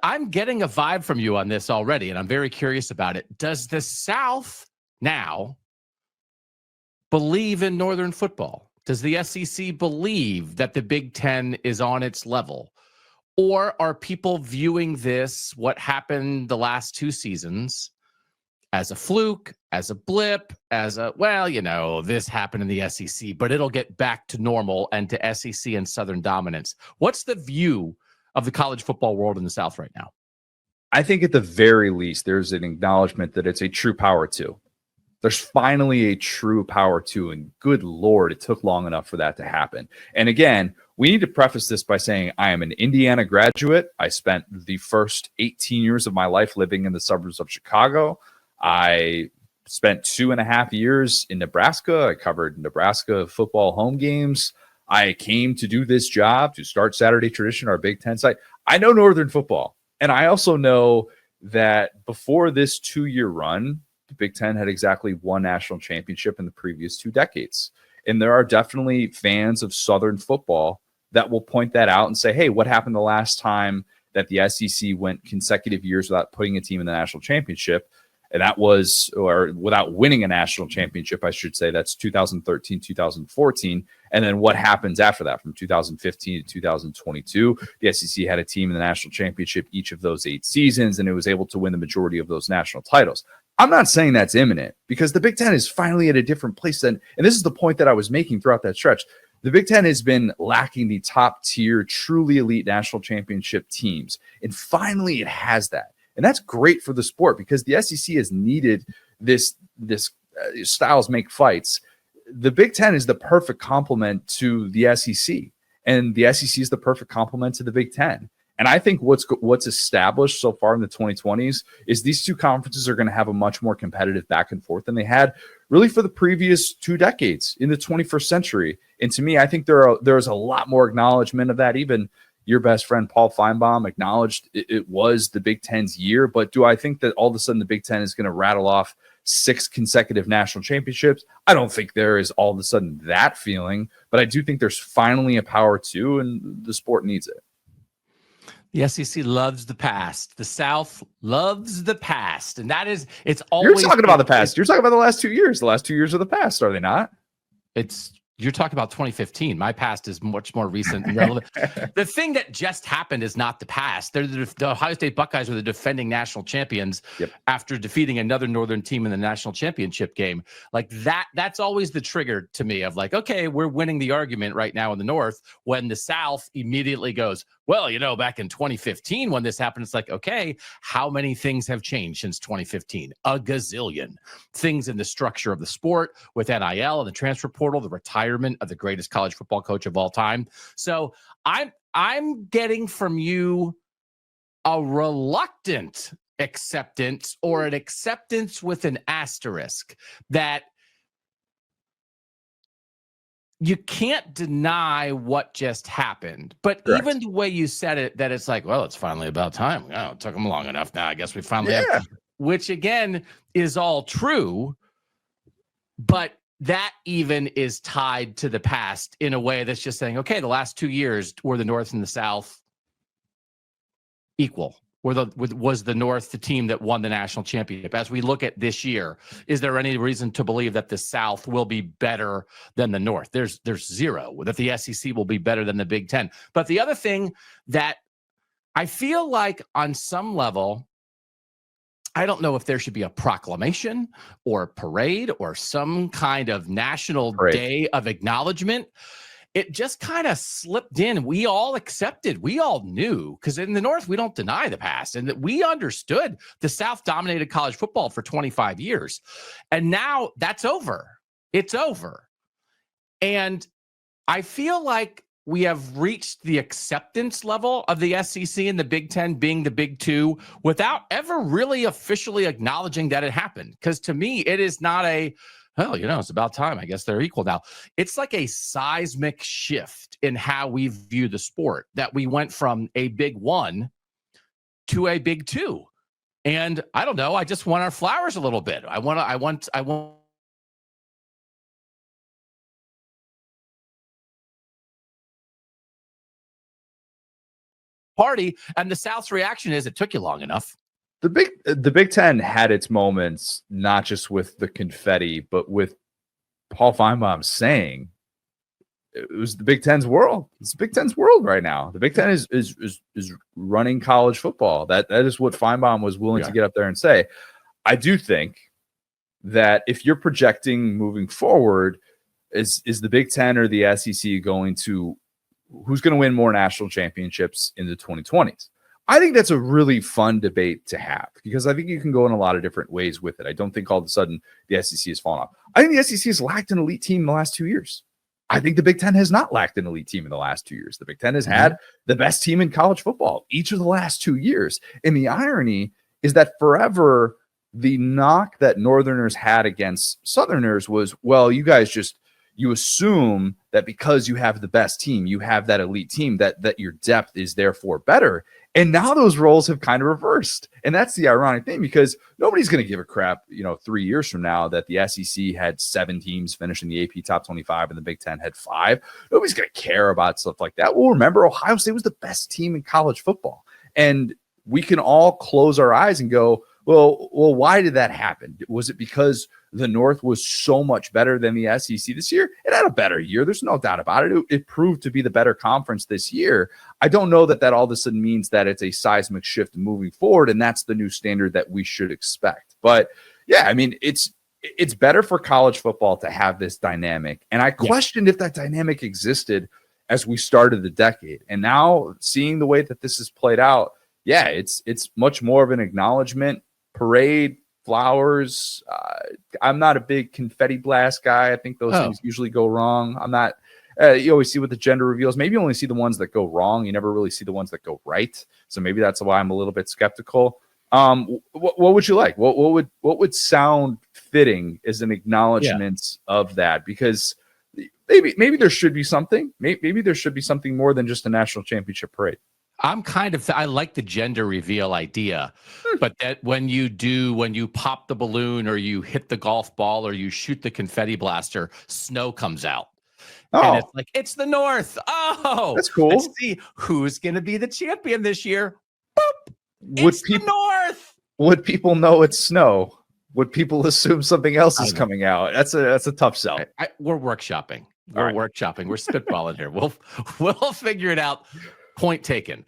I'm getting a vibe from you on this already, and I'm very curious about it. Does the South now believe in Northern football? Does the SEC believe that the Big Ten is on its level? Or are people viewing this, what happened the last two seasons, as a fluke, as a blip, as a, well, this happened in the SEC, but it'll get back to normal and to SEC and Southern dominance? What's the view of the college football world in the South right now? I think at the very least, there's an acknowledgement that it's a true power two. There's finally a true power two, and good Lord, it took long enough for that to happen. And again, we need to preface this by saying I am an Indiana graduate. I spent the first 18 years of my life living in the suburbs of Chicago. I spent 2.5 years in Nebraska. I covered Nebraska football home games. I came to do this job to start Saturday Tradition, our Big Ten site. I know Northern football. And I also know that before this 2-year run, the Big Ten had exactly one national championship in the previous 2 decades. And there are definitely fans of Southern football that will point that out and say, hey, what happened the last time that the SEC went consecutive years without putting a team in the national championship? And that was, or without winning a national championship, I should say, that's 2013, 2014. And then what happens after that from 2015 to 2022? The SEC had a team in the national championship each of those 8 seasons, and it was able to win the majority of those national titles. I'm not saying that's imminent, because the Big Ten is finally at a different place than, and this is the point that I was making throughout that stretch. The Big Ten has been lacking the top tier, truly elite national championship teams. And finally it has that. And that's great for the sport, because the SEC has needed this styles make fights. The Big Ten is the perfect complement to the SEC, and the SEC is the perfect complement to the Big Ten. And I think what's established so far in the 2020s is these two conferences are going to have a much more competitive back and forth than they had really for the previous 2 decades in the 21st century. And to me, I think there's a lot more acknowledgement of that. Even your best friend Paul Feinbaum acknowledged it was the Big Ten's year. But do I think that all of a sudden the Big Ten is going to rattle off 6 consecutive national championships? I don't think there is all of a sudden that feeling, but I do think there's finally a power two, and the sport needs it. The SEC loves the past. The South loves the past. And that is, it's always... You're talking about the past. You're talking about the last 2 years. The last 2 years of the past, are they not? You're talking about 2015. My past is much more recent and relevant. The thing that just happened is not the past. They're the Ohio State Buckeyes are the defending national champions after defeating another Northern team in the national championship game. Like that's always the trigger to me of like, okay, we're winning the argument right now in the North, when the South immediately goes, well, back in 2015 when this happened, it's like, okay, how many things have changed since 2015? A gazillion things in the structure of the sport with NIL and the transfer portal, the retirement of the greatest college football coach of all time. So I'm getting from you a reluctant acceptance, or an acceptance with an asterisk, that you can't deny what just happened. But Correct. Even the way you said it, that it's like, well, it's finally about time. Oh, it took them long enough. Now I guess we finally have, which again is all true. But that even is tied to the past in a way that's just saying, okay, the last 2 years were the North and the South equal. Was the North the team that won the national championship? As we look at this year, is there any reason to believe that the South will be better than the North? There's zero. That the SEC will be better than the Big Ten. But the other thing that I feel like on some level, I don't know if there should be a proclamation or a parade or some kind of national day of acknowledgement. It just kind of slipped in. We all accepted. We all knew, because in the North, we don't deny the past, and that we understood the South dominated college football for 25 years. And now that's over. It's over. And I feel like we have reached the acceptance level of the SEC and the Big Ten being the Big Two without ever really officially acknowledging that it happened. Because to me, it is not a, well, it's about time. I guess they're equal now. It's like a seismic shift in how we view the sport, that we went from a Big One to a Big Two. And I don't know. I just want our flowers a little bit. I want party. And the South's reaction is it took you long enough. The Big Ten had its moments, not just with the confetti, but with Paul Feinbaum saying it was the Big Ten's world. It's the Big Ten's world right now. The Big Ten is running college football. That is what Feinbaum was willing to get up there and say. I do think that if you're projecting moving forward, is the Big Ten or the SEC going to who's going to win more national championships in the 2020s? I think that's a really fun debate to have because I think you can go in a lot of different ways with it. I don't think all of a sudden the SEC has fallen off. I think the SEC has lacked an elite team in the last 2 years. I think the Big Ten has not lacked an elite team in the last 2 years. The Big Ten has had the best team in college football each of the last 2 years. And the irony is that forever the knock that Northerners had against Southerners was, well, you guys you assume that because you have the best team, you have that elite team, that your depth is therefore better. And now those roles have kind of reversed. And that's the ironic thing because nobody's going to give a crap, 3 years from now that the SEC had 7 teams finishing the AP top 25 and the Big Ten had 5. Nobody's going to care about stuff like that. Well, remember, Ohio State was the best team in college football. And we can all close our eyes and go, well, why did that happen? Was it because the North was so much better than the SEC this year? It had a better year. There's no doubt about it. It proved to be the better conference this year. I don't know that all of a sudden means that it's a seismic shift moving forward, and that's the new standard that we should expect. But yeah, I mean, it's better for college football to have this dynamic. And I questioned if that dynamic existed as we started the decade. And now seeing the way that this has played out, yeah, it's much more of an acknowledgement, parade, flowers. I'm not a big confetti blast guy. I think those things usually go wrong. I'm not. You always see what the gender reveals. Maybe you only see the ones that go wrong. You never really see the ones that go right. So maybe that's why I'm a little bit skeptical. What would you like? What would sound fitting as an acknowledgement of that? Because maybe there should be something. Maybe there should be something more than just a national championship parade. I like the gender reveal idea, but that when you pop the balloon or you hit the golf ball or you shoot the confetti blaster, snow comes out. And it's like, it's the North. Oh, that's cool. Let's see who's going to be the champion this year. Boop. It's the North. Would people know it's snow? Would people assume something else is coming out? That's a tough sell. We're workshopping. We're workshopping. We're spitballing here. We'll figure it out. Point taken.